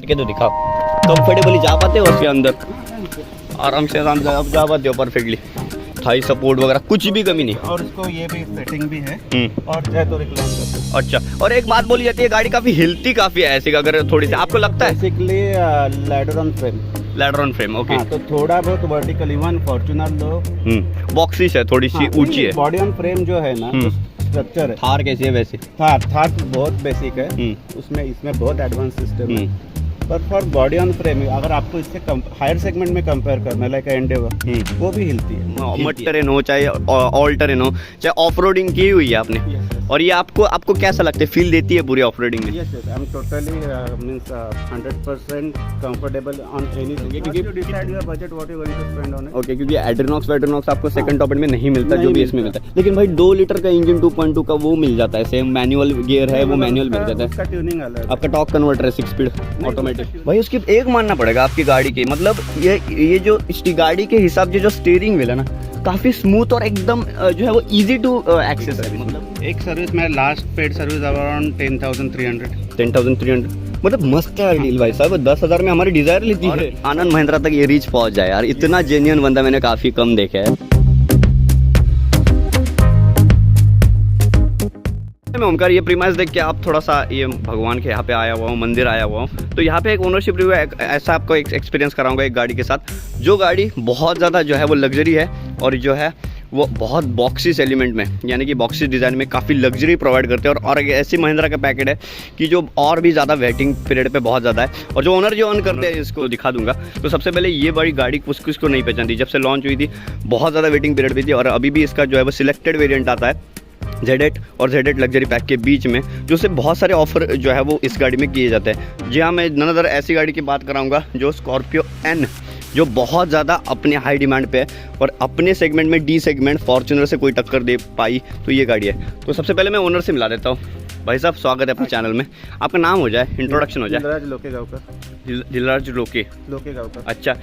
के तो दिखाओ, कंफर्टेबली जा पाते हो उसके अंदर, आराम से जा पाते हो परफेक्टली, थाई सपोर्ट वगैरह कुछ भी कमी नहीं। और इसको ये भी सेटिंग भी है और चाहे तो रिक्लाइन कर सकते हो। अच्छा, और एक बात बोली जाती है गाड़ी काफी हिलती काफी है ऐसी, अगर थोड़ी सी आपको लगता है? Basically ladder on frame. Ladder on frame, okay. हाँ, तो थोड़ा बहुत वर्टिकल, इवन फॉर्च्यूनर लो बॉक्सिश है, थोड़ी सी ऊंची है। बॉडी ऑन फ्रेम जो है ना, जो स्ट्रक्चर है, थार कैसी है वैसे? थार बहुत बेसिक है, उसमें इसमें बहुत एडवांस सिस्टम है। पर फॉर बॉडी ऑन फ्रेम अगर आपको इससे हायर सेगमेंट में कंपेयर करना, लाइक एंडेवर, वो भी हिलती है। मड टेरेन हो चाहे ऑल टेरेन हो, चाहे ऑफ रोडिंग की हुई है आपने, और ये आपको कैसा लगता है, फील देती है पूरी ऑफ रोडिंग में? Yes yes, I am totally means 100% comfortable on any, क्योंकि you decide your budget what you going to spend on it. Okay, क्योंकि एड्रेनॉक्स आपको सेकंड टॉप एंड में नहीं मिलता, जो भी इसमें मिलता है। लेकिन भाई 2 लीटर का इंजन 2.2 का वो मिल जाता है, सेम मैनुअल गियर है, वो मैनुअल मिल जाता है। उसका ट्यूनिंग अलग है, आपका टॉर्क कन्वर्टर है 6 स्पीड ऑटोमेटिक। भाई उसकी एक मानना पड़ेगा आपकी गाड़ी की, मतलब ये जो इसकी गाड़ी के हिसाब से जो स्टीयरिंग व्हील है ना, काफी स्मूथ और एकदम जो है वो इजी टू एक्सेस है। मतलब एक सर्विस में लास्ट पेड सर्विस अराउंड 10,300। 10,300 मतलब मस्त है डील भाई साहब। 10,000 में हमारी डिजायर लेती है। आनंद महिंद्रा तक ये रीच पहुंच जाए यार, इतना जेन्युइन बंदा मैंने काफी कम देखा है। मैं ओमकार, ये प्रीमाइस देख के आप थोड़ा सा ये भगवान के यहाँ पे आया हुआ हूँ, मंदिर आया हुआ हूँ, तो यहाँ पे एक ओनरशिप रिव्यू ऐसा आपको एक एक्सपीरियंस कराऊंगा एक गाड़ी के साथ, जो गाड़ी बहुत ज़्यादा जो है वो लग्जरी है और जो है वो बहुत बॉक्सिस एलिमेंट में, यानी कि बॉक्सिस डिज़ाइन में काफ़ी लग्जरी प्रोवाइड करते हैं। और ऐसी महिंद्रा का पैकेट है कि जो और भी ज़्यादा वेटिंग पीरियड पे बहुत ज़्यादा है, और जो ओनर जो अर्न करते हैं इसको दिखा दूंगा। तो सबसे पहले ये बड़ी गाड़ी किसको नहीं पहचानती, जब से लॉन्च हुई थी बहुत ज़्यादा वेटिंग पीरियड भी थी, और अभी भी इसका जो है वो सिलेक्टेड वेरियंट आता है Z8 और Z8 लग्जरी पैक के बीच में, जो से बहुत सारे ऑफर जो है वो इस गाड़ी में किए जाते हैं। जी हाँ, मैं नज़र ऐसी गाड़ी की बात कराऊंगा जो स्कॉर्पियो N, जो बहुत ज़्यादा अपने हाई डिमांड पे है और अपने सेगमेंट में डी सेगमेंट फॉर्च्यूनर से कोई टक्कर दे पाई तो ये गाड़ी है। तो सबसे पहले मैं ओनर से मिला देता हूँ। भाई साहब स्वागत है अपने चैनल में, आपका नाम हो जाए, इंट्रोडक्शन हो जाए। दिलराज लोकेगांवकर। दिलराज लोकेगांवकर। अच्छा,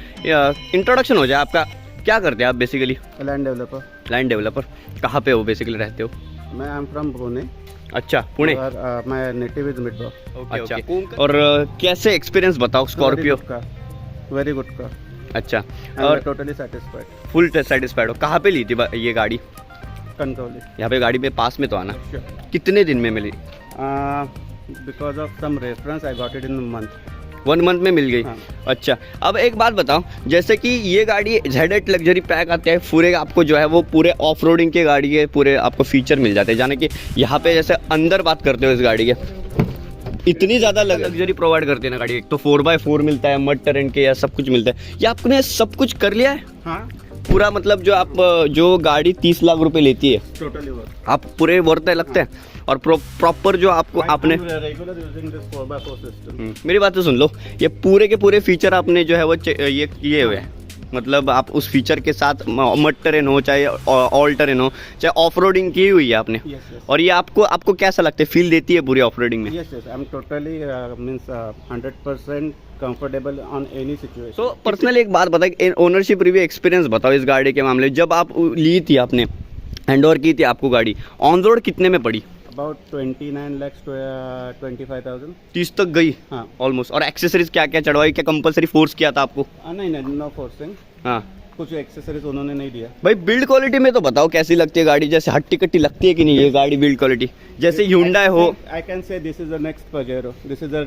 इंट्रोडक्शन हो जाए आपका, क्या करते हैं आप basically? Land developer. Land developer, कहाँ पे हो बेसिकली रहते हो? मैं आई एम फ्रॉम पुणे। अच्छा, पुणे। और मैं नेटिव इज मिडबॉ। अच्छा, और कैसे एक्सपीरियंस बताओ स्कॉर्पियो का? वेरी गुड का। अच्छा, और टोटली सेटिस्फाइड, फुल सेटिस्फाइड हो। कहाँ पे ली थी ये गाड़ी? कनकौली। यहाँ पे गाड़ी पे पास में तो आना। कितने दिन में मिली? Because of some reference I got it in month. 1 month में मिल गई। हाँ। अच्छा, अब एक बात बताओ, जैसे कि ये गाड़ी Z8 लग्जरी पैक आते हैं पूरे, आपको जो है वो पूरे ऑफ रोडिंग के गाड़ी के पूरे आपको फीचर मिल जाते हैं, जाने कि यहाँ पे जैसे अंदर बात करते हो इस गाड़ी के, इतनी ज़्यादा लग्जरी प्रोवाइड करती है ना गाड़ी। एक तो 4x4 मिलता है, मड टेरेन के या सब कुछ मिलता है। ये आपने सब कुछ कर लिया है? हाँ, पूरा मतलब जो गाड़ी 30 लाख रुपए लेती है, टोटली वर्थ। आप पूरे वर्थ है लगते हैं, और प्रॉपर जो आपको आपने regular using this 4x4 system. मेरी बात तो सुन लो, ये पूरे के पूरे फीचर आपने जो है वो ये किए हुए हैं, मतलब आप उस फीचर के साथ मड टेरेन हो चाहे ऑल टेरेन हो, चाहे ऑफ रोडिंग की हुई है आपने। और ये आपको कैसा लगता है, फील देती है पूरी ऑफ रोडिंग में? Yes yes, I am totally means 100% comfortable on any situation. So personally एक बात बताइए, ओनरशिप रिव्यू एक्सपीरियंस बताओ इस गाड़ी के मामले। जब आप ली थी, आपने हैंडओवर की थी आपको गाड़ी, ऑन रोड कितने में पड़ी? About 29 lakhs to 25,000। 30 तक गई? हाँ, ऑलमोस्ट। और एक्सेसरीज क्या क्या चढ़वाई, क्या कंपलसरी फोर्स किया था आपको? नहीं नहीं, नो फोर्सिंग। हाँ, कुछ एक्सेसरीज उन्होंने नहीं दिया। भाई बिल्ड क्वालिटी में तो बताओ कैसी लगती है गाड़ी, जैसे हट्टी कट्टी लगती है कि नहीं ये गाड़ी बिल्ड क्वालिटी? जैसे Hyundai हो। I can say this is the next Pajero, this is a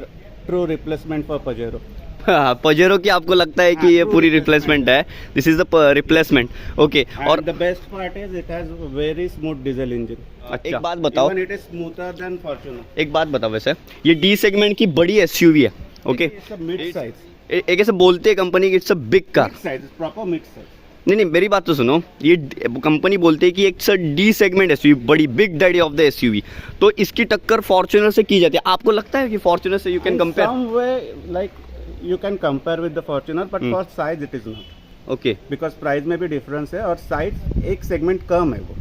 true replacement for Pajero. हाँ, पजेरो की आपको लगता है कि ये पूरी रिप्लेसमेंट है? This is the replacement, okay. और the best part is it has very smooth diesel engine. एक बात बताओ, even it is smoother than Fortuner. एक बात बताओ, वैसे ये डी सेगमेंट की बड़ी एसयूवी है, okay? It's a mid size. एक ऐसे बोलते हैं कंपनी की it's a big car. Size, proper mid size. नहीं, मेरी बात तो सुनो, ये कंपनी बोलती है कि एक डी सेगमेंट एसयूवी, बड़ी big daddy of the SUV, तो इसकी टक्कर फॉर्च्यूनर से की जाती है। आपको लगता है कि फॉर्च्यूनर से you can compare? Some way like you can compare with the Fortuner, but for size it is not. Okay. Because price में भी difference है और size एक segment कम है वो।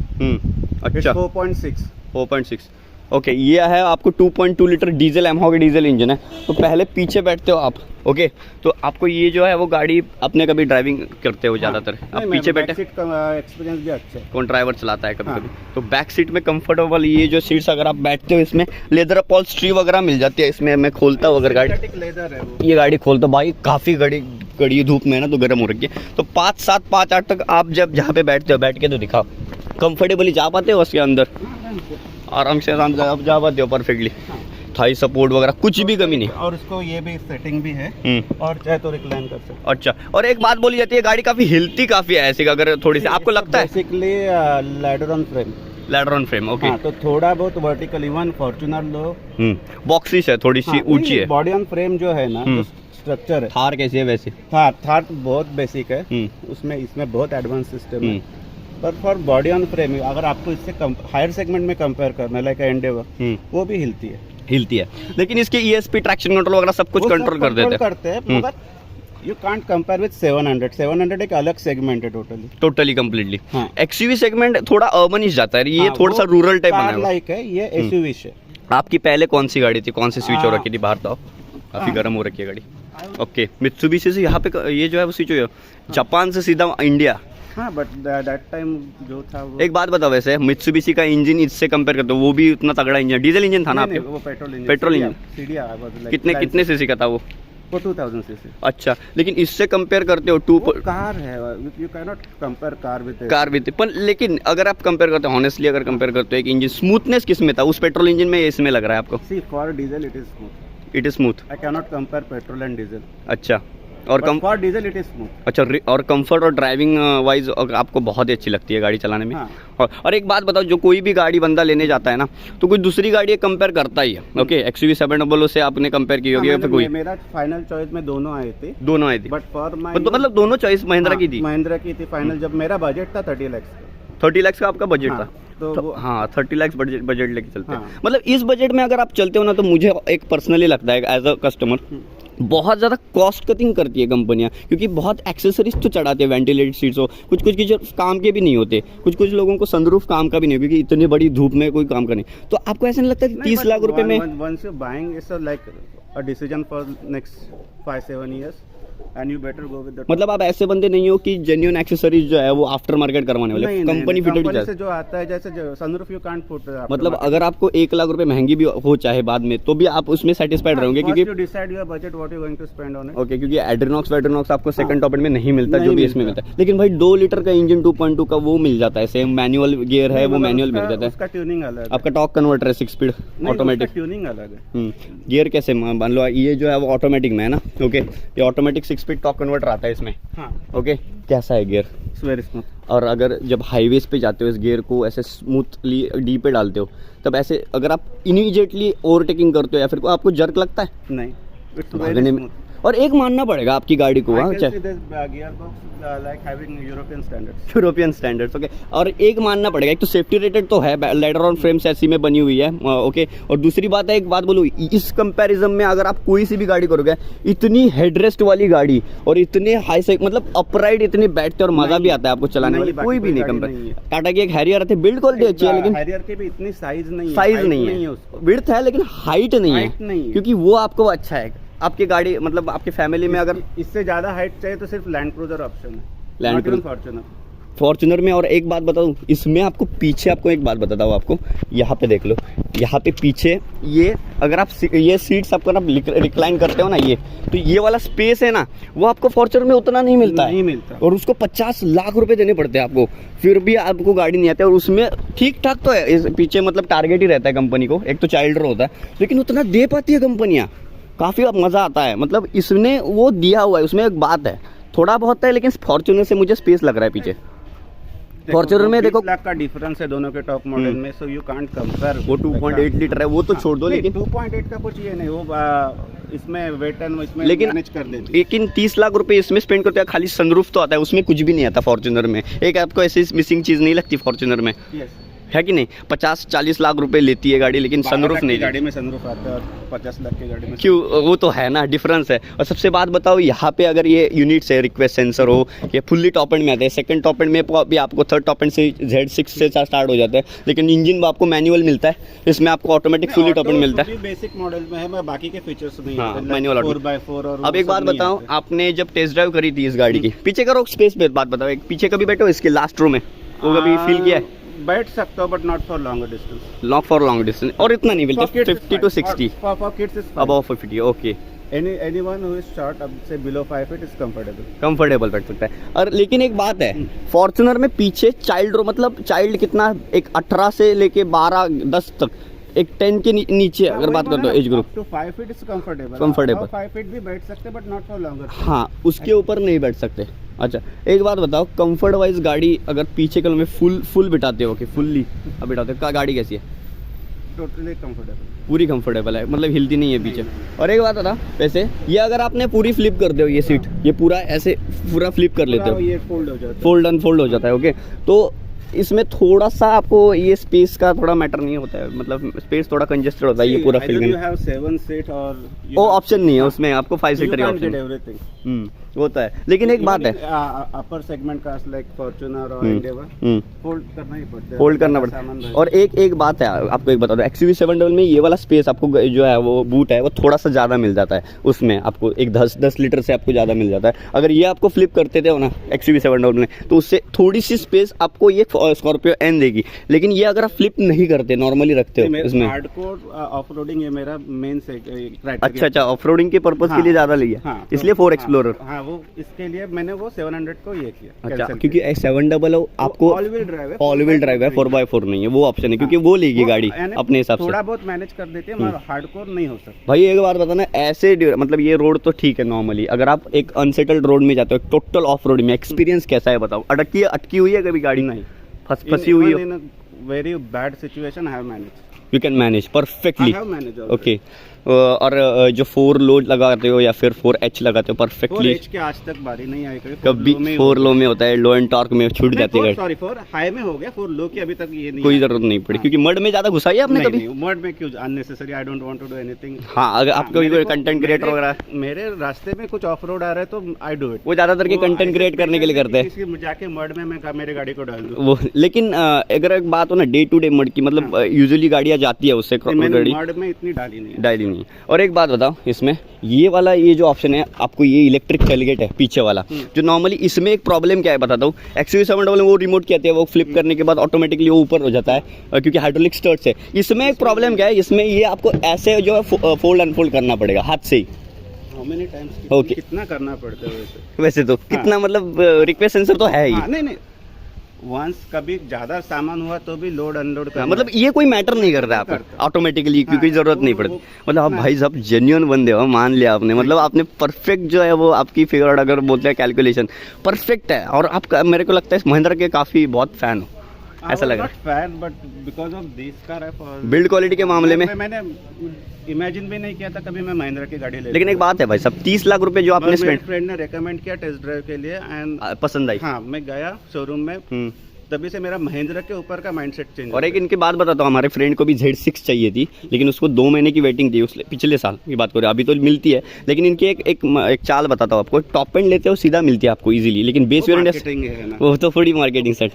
अच्छा। 4.6. 4.6, ओके ये है आपको 2.2 लीटर डीजल एमहा का डीजल इंजन है। तो पहले पीछे बैठते हो आप, ओके, तो आपको ये जो है वो गाड़ी अपने कभी ड्राइविंग करते हो ज़्यादातर, आप पीछे बैठे, सीट का एक्सपीरियंस भी अच्छा है। कौन ड्राइवर चलाता है कभी कभी, तो बैक सीट में कंफर्टेबल ये जो सीट्स अगर आप बैठते हो इसमें लेदर अपॉल्स्ट्री वगैरह मिल जाती है इसमें। मैं खोलता हूँ अगर गाड़ी, लेदर है वो। ये गाड़ी खोलता भाई काफ़ी कड़ी धूप में ना तो गर्म हो रखी है। तो 5-7 5-8 तक आप जब जहाँ पे बैठते हो बैठ के तो दिखाओ, कंफर्टेबली जा पाते हो उसके अंदर, आराम से आप जा पाते हो परफेक्टली, थाई सपोर्ट वगैरह कुछ भी कमी नहीं। और इसको ये भी सेटिंग भी है और चाहे तो रिक्लाइन कर सकते हो। अच्छा, और एक बात बोली जाती है गाड़ी काफी हिलती काफी है ऐसी, अगर थोड़ी सी आपको लगता है basically ladder on frame, ladder on frame, okay, तो थोड़ा बहुत वर्टिकल, इवन फॉर्च्यूनर लो बॉक्सिस है, थोड़ी सी ऊंची है। बॉडी ऑन फ्रेम जो है ना, स्ट्रक्चर है। थार कैसी है वैसे? थार बहुत बेसिक है, उसमें इसमें बहुत एडवांस सिस्टम है। पर फॉर बॉडी ऑन फ्रेम अगर आपको इससे हायर सेगमेंट में कंपेयर करना है, लाइक एंडेवर, वो भी हिलती है, लेकिन इसके ESP ट्रैक्शन कंट्रोल वगैरह सब कुछ कंट्रोल करते हैं, मगर यू कांट कंपेयर विद 700 एक अलग सेगमेंट है टोटली कंप्लीटली। हाँ। XUV सेगमेंट थोड़ा अर्बनिश जाता है, ये थोड़ा सा रूरल टाइप बना है, लाइक है ये SUV है। आपकी पहले कौन सी गाड़ी थी, कौन सी स्विच हो रखी थी बाहर? तो काफी गर्म हो रखी है गाड़ी। ओके, मित्सुबिशी से यहाँ पे ये जो है वो स्विच हुई जापान से सीधा इंडिया। हाँ, बट दैट टाइम जो था वो, एक बात बताओ, वैसे मित्सुबिशी का इंजन इससे कंपेयर करते हो, वो भी उतना तगड़ा इंजन, डीजल इंजन था ना आपके? वो पेट्रोल इंजन कितने सीसी का था वो? 2000 सीसी। अच्छा, लेकिन इससे कंपेयर करते हो टू कार है, you can not compare car with पर लेकिन अगर आप कंपेयर करते हो ऑनेस्टली, अगर कंपेयर करते हो एक इंजन स्मूथनेस किस में था, उस पेट्रोल इंजन में इसमें लग रहा है आपको? See for diesel it is smooth, I can not compare petrol and diesel. अच्छा, और for diesel it is smooth. अच्छा, और कंफर्ट और ड्राइविंग वाइज आपको बहुत ही अच्छी लगती है गाड़ी चलाने में। हाँ। और एक बात बताओ, जो कोई भी गाड़ी बंदा लेने जाता है ना, तो कोई दूसरी गाड़ी कंपेयर करता ही है, ओके, XUV 700 से आपने कंपेयर की होगी? हाँ, कोई मेरा फाइनल चॉइस में दोनों आई थी, बट फॉर माय मतलब दोनों चॉइस महिंद्रा की थी? महिंद्रा की थी फाइनल, जब मेरा बजट था 30 लाख। 30 लाख का आपका बजट था? तो हाँ, 30 लाख बजट लेके चलते हैं। मतलब इस बजट में अगर आप चलते हो ना, तो मुझे एक पर्सनली लगता है एज अ कस्टमर, बहुत ज़्यादा कॉस्ट कटिंग करती है कंपनियां, क्योंकि बहुत एक्सेसरीज तो चढ़ाते हैं, वेंटिलेटेड सीट्स हो, कुछ की जो काम के भी नहीं होते, कुछ लोगों को सनरूफ काम का भी नहीं, क्योंकि इतनी बड़ी धूप में कोई काम का नहीं। तो आपको ऐसा नहीं लगता कि 30 लाख रुपए में once you buying it's like a decision for next 5-7 years and you better go with the, मतलब आप ऐसे बंदे नहीं हो कि जेन्युइन एक्सेसरीज जो है वो आफ्टर मार्केट करवाने वाले, कंपनी फिटेड से जो आता है, जैसे सनरूफ यू कांट पुट, मतलब अगर आपको 1 लाख रुपए महंगी भी हो चाहे बाद में, तो भी आप उसमें सेटिस्फाइड रहोगे, क्योंकि you decide your budget what you going to spend on it। Okay, क्योंकि एड्रीनॉक्स आपको सेकंड टॉप एंड में नहीं मिलता, जो भी इसमें मिलता है। लेकिन भाई 2 लीटर का इंजन 2.2 का वो मिल जाता है, सेम मैनुअल गियर है, वो मैनुअल मिल जाता है, उसका ट्यूनिंग अलग है, आपका टॉर्क कन्वर्टर है 6 स्पीड ऑटोमेटिक, ट्यूनिंग अलग है। गियर कैसे मान लो, ये जो है वो ऑटोमेटिक में है ना, ओके, ये ऑटोमेटिक 6 स्पीड टॉर्क कन्वर्टर आता है इसमें। हाँ, ओके, कैसा है गियर? Very smooth. और अगर जब हाईवेज पे जाते हो इस गियर को ऐसे स्मूथली डी पे डालते हो, तब ऐसे अगर आप इमीडिएटली ओवरटेकिंग करते हो या फिर आपको जर्क लगता है? नहीं, इट्स वेरी स्मूथ। और एक मानना पड़ेगा आपकी गाड़ी को, यूरोपियन स्टैंडर्ड्स, ओके, और एक मानना पड़ेगा, एक तो सेफ्टी रेटेड तो है, लेडर ऑन फ्रेम चैसी में बनी हुई है, ओके, और दूसरी बात है, एक बात बोलूँ, इस कंपैरिजन में अगर आप कोई सी भी गाड़ी करोगे, इतनी हेडरेस्ट वाली गाड़ी और इतने हाई से, मतलब अपराइट इतनी बैठते और मजा भी आता है आपको चलाने में, कोई भी नहीं कंपेयर। टाटा की एक हैरियर आती है, बिल्ड क्वालिटी अच्छी है, लेकिन हैरियर की भी इतनी साइज नहीं है, विड्थ है लेकिन हाइट नहीं है, क्योंकि वो आपको अच्छा है। आपकी गाड़ी मतलब आपकी फैमिली में अगर इससे ज़्यादा हाइट चाहिए तो सिर्फ लैंड क्रूजर ऑप्शन है, लैंड क्रूजर फॉर्च्यूनर में। और एक बात बताऊँ, इसमें आपको पीछे, आपको एक बात बताता हूँ, आपको यहाँ पे देख लो, यहाँ पे पीछे ये अगर आप ये सीट्स आपको ना रिक्लाइन करते हो ना, ये तो ये वाला स्पेस है ना, वो आपको फॉर्च्यूनर में उतना नहीं मिलता है, और उसको 50 लाख रुपए देने पड़ते हैं आपको, फिर भी आपको गाड़ी नहीं आती है। और उसमें ठीक ठाक तो है, इस पीछे मतलब टारगेट ही रहता है कंपनी को, एक तो चाइल्ड होता है, लेकिन उतना दे पाती है कंपनियाँ, काफ़ी मज़ा आता है। मतलब इसने वो दिया हुआ है, उसमें एक बात है, थोड़ा बहुत है, लेकिन फॉर्च्यूनर से मुझे स्पेस लग रहा है पीछे। फॉर्च्यूनर में देखो 20 लाख का डिफरेंस है दोनों के टॉप मॉडल में, सो यू कांट कंपेयर। वो 2.8 लीटर है, वो तो छोड़ दो, लेकिन 2.8 का कुछ ये नहीं, वो इसमें वेट एंड इसमें लेकिन मैनेज कर देती। लेकिन 30 लाख रुपए इसमें स्पेंड करते हैं, खाली सनरूफ तो आता है, उसमें कुछ भी नहीं आता फॉर्च्यूनर में। एक आपको ऐसी मिसिंग चीज़ नहीं लगती फॉर्च्यूनर में? है कि नहीं? 50-40 लाख रुपए लेती है गाड़ी, लेकिन सनरूफ नहीं। गाड़ी में सनरूफ आता है और 50 लाख की गाड़ी में क्यों? वो तो है ना, डिफरेंस है। और सबसे बात बताओ, यहाँ पे अगर ये यूनिट्स है, रिक्वेस्ट सेंसर हो, ये फुल्ली टॉप एंड में आते हैं। सेकंड टॉप एंड में भी आपको थर्ड टॉप एंड से Z6 से स्टार्ट हो जाता है, लेकिन इंजन में आपको मैनुअल मिलता है, इसमें आपको ऑटोमेटिक फुल्ली टॉप एंड मिलता है। बेसिक मॉडल में है, बाकी के फीचर्स नहीं हाँ, है, मैनुअल 4x4। और अब एक बात बताओ, आपने जब टेस्ट ड्राइव करी थी इस गाड़ी की, पीछे करो स्पेस पे बात बताओ, एक पीछे कभी बैठो इसके लास्ट रो में, वो कभी फील किया है? बैठ सकते हो, but not for long distance. Not for long distance, और इतना नहीं मिलता, 50 to 60 for kids is fine. above 50, okay. anyone who is short, अब से below 5 feet is comfortable। Comfortable बैठ सकता है। और लेकिन एक बात है, फॉर्च्यूनर में पीछे चाइल्ड रो, मतलब चाइल्ड कितना, एक 18 से लेके 12-10 तक, एक 10 के नीचे अगर बात करते हो एज ग्रुप, तो 5 feet is comfortable। 5 feet भी बैठ सकते बट नॉट फॉर लॉन्गर। हाँ, उसके ऊपर नहीं बैठ सकते। अच्छा, एक बात बताओ, कंफर्ट वाइज गाड़ी अगर पीछे कल में फुल बिठाते हो कि फुल्ली अब बिठाते हो, गाड़ी कैसी है? टोटली कंफर्टेबल, पूरी कंफर्टेबल है, मतलब हिलती नहीं है पीछे। और एक बात बता, वैसे ये अगर आपने पूरी फ्लिप कर दे हो, ये सीट ये पूरा ऐसे पूरा फ्लिप कर लेते हो, ये फोल्ड हो जाता है, फोल्ड अनफोल्ड हो जाता है, ओके। तो इसमें थोड़ा सा आपको ये स्पेस का थोड़ा मैटर नहीं होता है, मतलब स्पेस थोड़ा कंजेस्टेड होता है ये पूरा फिल करने। 7 सीट और वो ऑप्शन नहीं है उसमें, आपको 5 सीटर ऑप्शन वो तो है। लेकिन एक बात है, अपर सेगमेंट का लाइक फॉर्च्यूनर और एंडेवर फोल्ड करना ही पड़ता है, फोल्ड करना पड़ता है। और एक बात है, आपको एक बता दो, XUV700 में ये वाला स्पेस आपको जो है वो बूट है वो थोड़ा सा ज़्यादा मिल जाता है, उसमें आपको एक 10 लीटर से आपको ज़्यादा मिल जाता है। अगर ये आपको फ्लिप करते थे हो ना XUV700 में, तो उससे थोड़ी सी स्पेस आपको ये स्कॉर्पियो एन देगी, लेकिन ये अगर आप फ्लिप नहीं करते, नॉर्मली रखते हो इसमें। हार्डकोर ऑफ रोडिंग ये मेरा मेन क्राइटेरिया। अच्छा, ऑफ रोडिंग के पर्पज के लिए ज़्यादा लिया, इसलिए 4 एक्सप्लोरर। हाँ, वो इसके लिए मैंने वो 700 को ये किया। अच्छा, क्योंकि 700 आपको ऑल व्हील ड्राइव है, 4x4 नहीं है, वो ऑप्शन है, क्योंकि वो लेगी गाड़ी अपने हिसाब से। थोड़ा बहुत मैनेज कर देते हैं, मगर हार्डकोर नहीं हो सकता। भाई एक बात बताना, ऐसे मतलब ये रोड तो ठीक है नॉर्मली, अगर आप एक अनसेटल्ड रोड में जाते हो, टोटल ऑफ रोड में एक्सपीरियंस कैसा है बताओ? अटकी हुई है कभी गाड़ी? नहीं, फंसी हुई है? Very bad situation, I have manage. You can manage perfectly, okay. और जो 4 लो लगाते हो या फिर 4H लगाते हो परफेक्टली? 4H के आज तक बारी नहीं आई कभी। 4 लो में होता है, लो एंड टॉर्क में छूट जाती है। सॉरी, 4 हाई में हो गया, 4 लो की अभी तक ये नहीं, कोई जरूरत नहीं पड़ी, क्योंकि मड में ज्यादा घुसा है आपने कभी? मड में क्यों unnecessary, I don't want to do anything. हाँ, अगर आपका कोई कंटेंट क्रिएटर वगैरह मेरे रास्ते में कुछ ऑफ रोड आ रहा है तो आई डू इट। वो ज्यादातर के कंटेंट क्रिएट करने के लिए करते हैं, जाके मड में मैं मेरे गाड़ी को डाल दूं वो। लेकिन अगर एक बात हो ना, डे टू डे मड की, मतलब यूजुअली गाड़ियाँ जाती है उससे, मड में इतनी डाली नहीं। और एक बात बताओ, इसमें ये वाला ये जो ऑप्शन है आपको, ये इलेक्ट्रिक टेलगेट है पीछे वाला, जो नॉर्मली इसमें एक प्रॉब्लम क्या है बताता हूँ। XUV700 में वो रिमोट कहते हैं, वो फ्लिप करने के बाद ऑटोमेटिकली वो ऊपर हो जाता है, क्योंकि हाइड्रोलिक स्टर्ट्स है। इसमें एक प्रॉब्लम क्या है, इसमें ये आपको ऐसे जो है फोल्ड अनफोल्ड करना पड़ेगा हाथ से ही। How many times, Okay. कितना करना पड़ता है वैसे तो कितना, मतलब रिक्वेस्ट सेंसर तो है ही। नहीं, वंस कभी ज्यादा सामान हुआ तो भी लोड अनलोड करना, मतलब ये कोई मैटर नहीं करता आपको ऑटोमेटिकली, क्योंकि जरूरत नहीं पड़ती। मतलब आप भाई साहब जेन्युइन बंदे हो, मान लिया आपने, मतलब आपने परफेक्ट जो है वो आपकी फिगर आउट अगर बोलते हैं कैलकुलेशन परफेक्ट है। और आप, मेरे को लगता है महिंद्रा के काफी बहुत फैन हो, ऐसा लग रहा है। Fan, but because of this car build quality के मामले में मैंने इमेजिन भी नहीं किया था कभी मैं महिंद्रा की गाड़ी ले। लेकिन एक बात है भाई साहब, 30 लाख रुपए जो आपने मेरे फ्रेंड ने रेकमेंड किया टेस्ट ड्राइव के लिए एंड पसंद आई। हाँ, मैं गया शोरूम में, तभी से मेरा महिंद्रा के ऊपर का माइंडसेट चेंज। और एक इनकी बात बताता हूँ, हमारे फ्रेंड को भी Z6 चाहिए थी, लेकिन उसको 2 महीने की वेटिंग थी, उस पिछले साल की बात करें, अभी तो मिलती है। लेकिन इनकी एक चाल बताता हूँ आपको, टॉप एंड लेते हो सीधा मिलती है आपको इजीली, लेकिन बेस वेरिएंट वो तो थोड़ी मार्केटिंग सेट,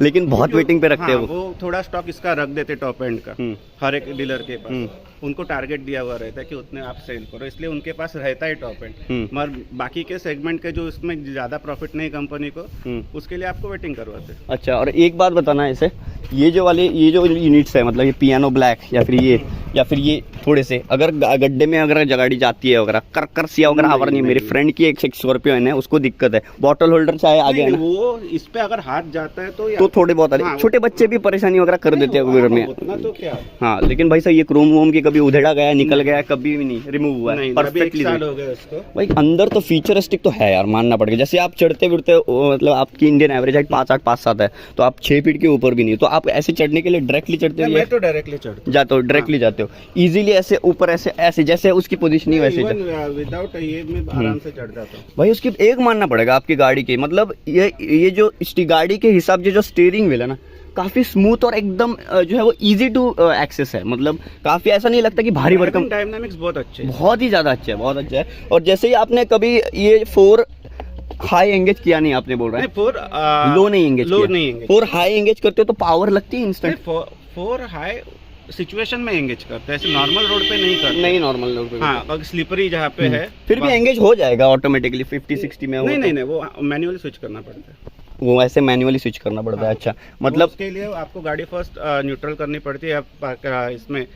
लेकिन बहुत वेटिंग पे रखते हैं वो थोड़ा स्टॉक इसका रख देते टॉप एंड का हर एक डीलर के पास, उनको टारगेट दिया हुआ रहता है कि उतने आप सेल करो, इसलिए उनके पास रहता है टॉप एंड। मगर बाकी के सेगमेंट के जो इसमें ज्यादा प्रॉफिट नहीं कंपनी को, उसके लिए आपको वेटिंग करवाते हैं। अच्छा, और एक बात बताना ऐसे, ये जो यूनिट्स है, मतलब ये पियानो ब्लैक या फिर ये थोड़े से अगर गड्ढे में अगर गाड़ी जाती है वगैरह, कर सिया वगैरह आवर नहीं। मेरे फ्रेंड की एक स्कॉर्पियो है, उसको दिक्कत है, बॉटल होल्डर चाहे आगे है ना, वो इस पे अगर हाथ जाता है तो थोड़े बहुत छोटे बच्चे भी परेशानी वगैरह कर देते हैं घर में, उतना तो क्या। हाँ, लेकिन भाई साहब ये क्रोम वोम की कभी उधेड़ा गया, निकल गया, कभी भी नहीं रिमूव हुआ है, परफेक्टली हो गया उसको। भाई अंदर तो फीचरिस्टिक तो है यार, मानना पड़ेगा। जैसे आप चढ़ते फिरते, मतलब आपकी इंडियन एवरेज हाइट 5'8", 5'7" है, तो आप 6 फीट के ऊपर भी नहीं, तो आप ऐसे चढ़ने के लिए डायरेक्टली चढ़ते हो? मैं तो डायरेक्टली चढ़ता जाते हो, डायरेक्टली जाते हो इजीली, ऐसे ऊपर ऐसे जैसे उसकी पोजीशन ही वैसे विदाउट ये मैं आराम से चढ़ जाता हूं भाई। उसकी एक मानना पड़ेगा आपकी गाड़ी की, मतलब ये जो गाड़ी के हिसाब से जो स्टीयरिंग व्हील है ना, काफी स्मूथ और एकदम जो है वो इजी टू एक्सेस है, मतलब काफी ऐसा नहीं लगता कि भारी भरकम। डायनामिक्स बहुत अच्छे हैं, बहुत ही ज्यादा अच्छा है, बहुत अच्छा है। और जैसे ही आपने कभी ये 4 हाई एंगेज किया नहीं, आपने बोल रहा है 4 लो नहीं एंगेज, लो नहीं एंगेज, 4 हाई एंगेज करते हो तो पावर लगती है इंस्टेंट। 4 हाई सिचुएशन में एंगेज करते हैं, ऐसे नॉर्मल रोड पे नहीं करते। नहीं नॉर्मल रोड पे, हाँ, अगर स्लिपरी जहाँ पे है फिर भी एंगेज हो जाएगा ऑटोमेटिकली 50-60 में। नहीं, वो मैन्युअली स्विच करना पड़ता है, वो ऐसे मैन्युअली स्विच करना पड़ता है। अच्छा, मतलब उसके लिए आपको गाड़ी फर्स्ट न्यूट्रल करनी पड़ती है, इसमें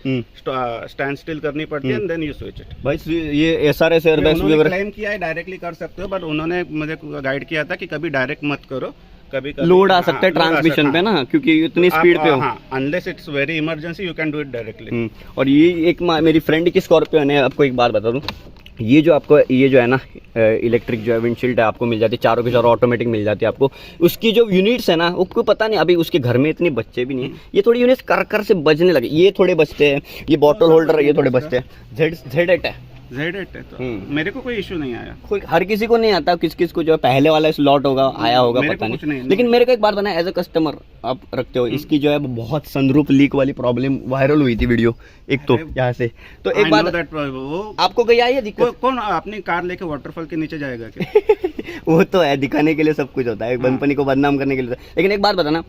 स्टैंड स्टिल करनी पड़ती है, and then you switch it. भाई ये एसआरएस एयरबैग्स वगैरह क्लेम किया है डायरेक्टली कर सकते हो, बट उन्होंने मुझे गाइड किया था कि कभी डायरेक्ट मत करो, कभी लोड आ सकता है ट्रांसमिशन पे ना, क्योंकि इतनी स्पीड पे हो। Unless it's very emergency you can do it directly. और ये एक मेरी फ्रेंड की स्कॉर्पियो है, आपको एक बात बता दूं, ये जो आपको ये जो है ना इलेक्ट्रिक जो है विंडशील्ड है आपको मिल जाती है, चारों की चारों ऑटोमेटिक मिल जाती है आपको। उसकी जो यूनिट्स है ना, उसको पता नहीं, अभी उसके घर में इतने बच्चे भी नहीं है, ये थोड़ी यूनिट्स कर से बजने लगे, ये थोड़े बचते हैं, ये बॉटल होल्डर ये थोड़े बचते हैं। Z8 है, Z8 है, तो मेरे को कोई इशू नहीं आया। कोई हर किसी को नहीं आता, किस को जो है पहले वाला स्लॉट होगा आया होगा मेरे पता को कुछ नहीं। नहीं। लेकिन मेरे को एक बात बना, एज अ कस्टमर आप रखते हो, इसकी जो है वो बहुत सनरूफ लीक वाली प्रॉब्लम वायरल हुई थी वीडियो एक तो यहाँ से, तो एक बात वो आपको कहीं आई है दिक्कत? कौन अपनी कार लेके वाटरफॉल के नीचे जाएगा क्या? वो तो है, दिखाने के लिए सब कुछ होता है, कंपनी को बदनाम करने के लिए। लेकिन एक बात बताना,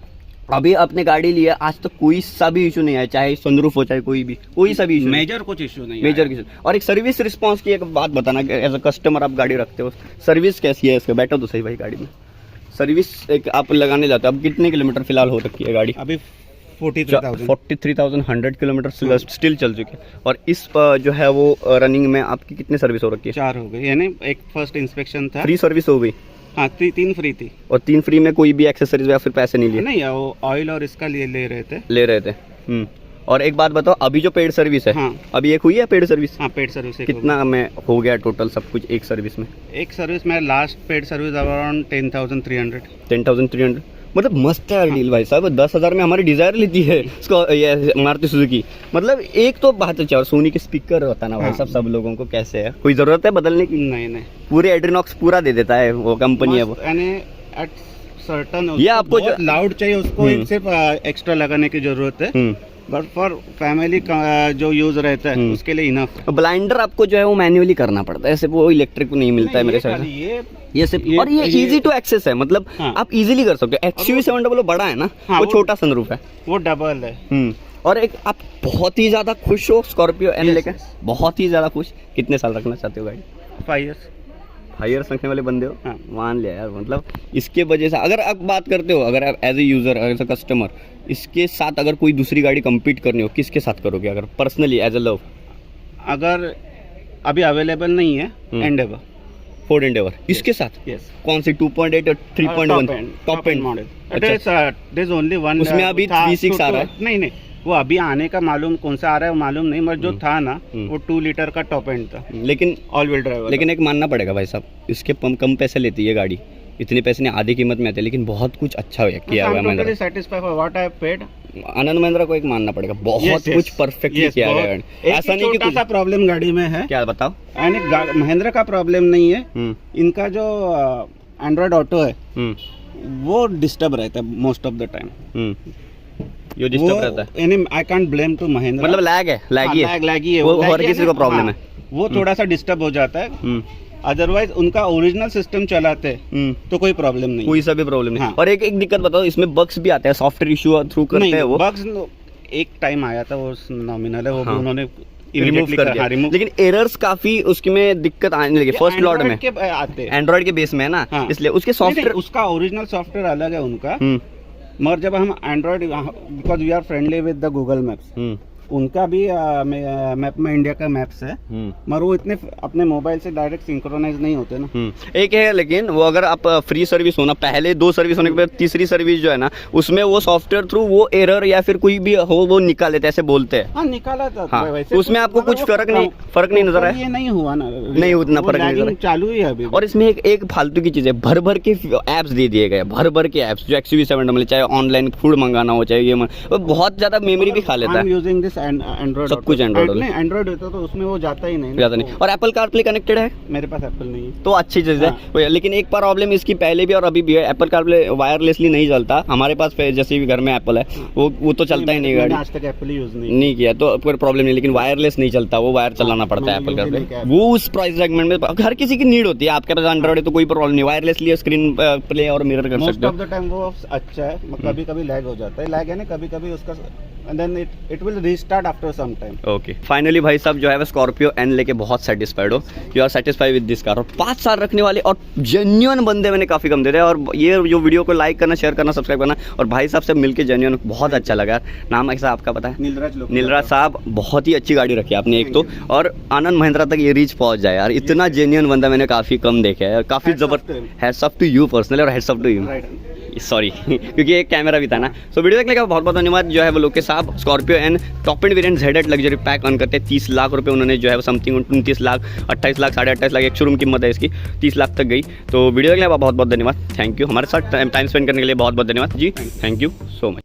अभी आपने गाड़ी लिया, आज तक कोई सा भी इशू नहीं आया, चाहे सनरूफ हो चाहे कोई सा भी इशू, मेजर कुछ इशू नहीं, मेजर किसी। और एक सर्विस रिस्पांस की एक बात बताना, एज अ कस्टमर आप गाड़ी रखते हो, सर्विस कैसी है इसका? बैठो तो सही भाई गाड़ी में, सर्विस एक आप लगाने जाते हो, अब कितने किलोमीटर फिलहाल हो रखी है गाड़ी? अभी 43,100 किलोमीटर स्टिल चल चुके हैं। और इस जो है वो रनिंग में आपकी कितनी सर्विस हो रखी है? 4 हो गई, यानी एक फर्स्ट इंस्पेक्शन था, फ्री सर्विस हो गई। हाँ, 3 फ्री थी, और 3 फ्री में कोई भी एक्सेसरीज या फिर पैसे नहीं लिए? नहीं, वो ऑयल और इसका लिए ले रहे थे। और एक बात बताओ, अभी जो पेड सर्विस है, हाँ, अभी एक हुई है पेड सर्विस? हाँ, पेड सर्विस कितना में हो गया टोटल सब कुछ एक सर्विस में? एक सर्विस में लास्ट पेड सर्विस अराउंड 10,300। 10,300, मतलब मस्त है डील भाई साहब। 10,000 में हमारी डिजायर लेती है इसको, ये मारुति सुजुकी। मतलब एक तो बात है, और सोनी के स्पीकर होता है ना भाई साहब, सब लोगों को कैसे है, कोई जरूरत है बदलने की? नहीं, पूरे एड्रीनॉक्स पूरा दे देता है वो कंपनी है वो, यानी एट सर्टन ये आपको लाउड चाहिए उसको, सिर्फ एक्स्ट्रा लगाने की जरूरत है, बट फॉर फैमिली जो यूज रहता है उसके लिए इनफ है। ब्लाइंडर आपको जो है वो मैन्युअली करना पड़ता है, ऐसे वो इलेक्ट्रिक नहीं मिलता है मेरे साथ। ये सिर्फ, और ये इजी टू एक्सेस है, मतलब आप इजीली कर सकते हो। XUV 700 बड़ा है ना, वो छोटा सनरूफ है, वो डबल है। और एक आप बहुत ही ज्यादा खुश हो स्कॉर्पियो एन लेकर? बहुत ही ज्यादा खुश। कितने साल रखना चाहते हो गाड़ी? 5 years। 5 years रखने वाले बंदे हो? मान लिया यार, मतलब इसके वजह से अगर आप बात करते हो, अगर आप as a user, as a customer, इसके साथ अगर कोई दूसरी गाड़ी compete करनी हो, किसके साथ करोगे अगर पर्सनली एज ए लव? अगर अभी अवेलेबल नहीं है, एंडेवर, फोर्ड एंडेवर, इसके साथ? यस। कौन सी 2.8 और 3.1? Top end model. There is only one, उसमें अभी 3.6 आ रहा है। नहीं, वो अभी आने का मालूम कौन सा आ रहा है वो मालूम नहीं, मगर जो था ना वो 2 लीटर का टॉप एंड था, लेकिन ऑल व्हील ड्राइव। लेकिन एक मानना पड़ेगा भाई साहब, इसके कम पैसे लेती है गाड़ी, इतने पैसे नहीं, आधी कीमत में आते हैं, लेकिन बहुत कुछ अच्छा किया हुआ है Mahindra. Satisfied for what I have paid. Anand Mahindra को एक मानना पड़ेगा, बहुत कुछ परफेक्टली किया गया है। ऐसा नहीं कि छोटा सा प्रॉब्लम गाड़ी में है। क्या बताओ? यानी महिंद्रा का प्रॉब्लम नहीं है, इनका जो एंड्रॉइड ऑटो है वो डिस्टर्ब रहता है मोस्ट ऑफ द टाइम। ये डिस्टर्ब रहता है, यानी I can't blame to Mahindra, मतलब लैग है, लैगी है, वो हर किसी को प्रॉब्लम है, वो थोड़ा सा डिस्टर्ब हो जाता है। अदरवाइज उनका ओरिजिनल सिस्टम चलाते तो कोई प्रॉब्लम नहीं, कोई सा भी प्रॉब्लम नहीं। और एक दिक्कत बताओ, इसमें बग्स भी आते हैं, सॉफ्टवेयर इशू थ्रू करते हैं वो? बग्स एक टाइम आया था, वो नॉमिनल है, वो भी उन्होंने रिमूव कर दिया, लेकिन एरर्स काफी उसमें दिक्कत आने लगी फर्स्ट लॉट में। आते हैं एंड्रॉइड के बेस में है ना, इसलिए उसके सॉफ्टवेयर, उसका ओरिजिनल सॉफ्टवेयर अलग है उनका। मगर जब हम Android, because we are friendly with the Google maps, उनका भी मैप में इंडिया का मैप्स है, मगर वो इतने अपने मोबाइल से डायरेक्ट सिंक्रोनाइज नहीं होते ना। एक है, लेकिन वो अगर आप फ्री सर्विस हो ना, पहले 2 सर्विस होने के बाद तीसरी सर्विस जो है ना, उसमें वो सॉफ्टवेयर थ्रू वो एरर या फिर कोई भी हो वो निकाल लेते, ऐसे बोलते हैं। हाँ, निकाला था। हाँ, वैसे उसमें आपको कुछ फर्क नहीं नजर आया? ये नहीं हुआ ना, नहीं उतना फर्क नहीं नजर चालू ही है अभी। और इसमें एक फालतू की चीज है, भर के एप्स दे दिए गए, भर के एप्स जो XUV 700, चाहे ऑनलाइन फूड मंगाना हो, चाहे ये बहुत ज्यादा मेमोरी भी खा लेता है। यूजिंग दिस एंड्रॉइड सब कुछ Android नहीं, एंड्रॉइड होता तो उसमें वो जाता ही नहीं ना। ज़्यादा नहीं। और एप्पल कारप्ले कनेक्टेड है? मेरे पास एप्पल नहीं है। तो अच्छी चीज़ है, लेकिन एक प्रॉब्लम इसकी पहले भी और अभी भी है, एप्पल कारप्ले वायरलेसली नहीं चलता। हमारे पास जैसे भी घर में एप्पल है, वो तो चलता ही नहीं गाड़ी, आज तक एप्पल यूज नहीं किया तो कोई प्रॉब्लम नहीं, लेकिन वायरलेस नहीं चलता, वो वायर चलाना पड़ता है एप्पल कारप्ले। वो उस प्राइस सेगमेंट में हर किसी की नीड होती है। आपके पास एंड्रॉइड है तो कोई प्रॉब्लम नहीं, वायरलेसली स्क्रीन प्ले और मिरर कर सकते हो। मोस्ट ऑफ द टाइम वो अच्छा है, कभी कभी लैग हो जाता है, लैग है ना कभी कभी उसका, and then it will restart after some time. Okay, finally भाई साहब जो है स्कॉर्पियो एन लेके बहुत सेटिस्फाइड हो, you are satisfied with this car. और 5 साल रखने वाले और जेन्युइन बंदे मैंने काफ़ी कम दे रहे हैं। और ये जो वीडियो को लाइक करना, शेयर करना, सब्सक्राइब करना, और भाई साहब से मिलके जेन्युइन बहुत अच्छा लगा। नाम ऐसा आपका पता है? नीलराज साहब, बहुत ही अच्छी गाड़ी रखी आपने एक तो, और आनंद महिंद्रा तक ये रीच पहुंच जाए यार, इतना जेन्युइन बंदा मैंने काफ़ी कम देखा है, काफ़ी जबरदस्त। Hats off to you personally, और hats off to you, sorry क्योंकि एक कैमरा भी था ना। सो वीडियो देखने का बहुत बहुत धन्यवाद। जो है वो लोग के साथ Scorpio N top end variant ZX luxury pack on करते हैं 30 लाख रुपए उन्होंने जो है वो समथिंग 29 लाख 28 लाख 28.5 लाख एक शोरूम कीमत है इसकी, 30 लाख तक गई। तो वीडियो देखने का बहुत बहुत धन्यवाद, थैंक यू। हमारे साथ टाइम स्पेंड करने के लिए बहुत बहुत धन्यवाद जी, थैंक यू सो मच।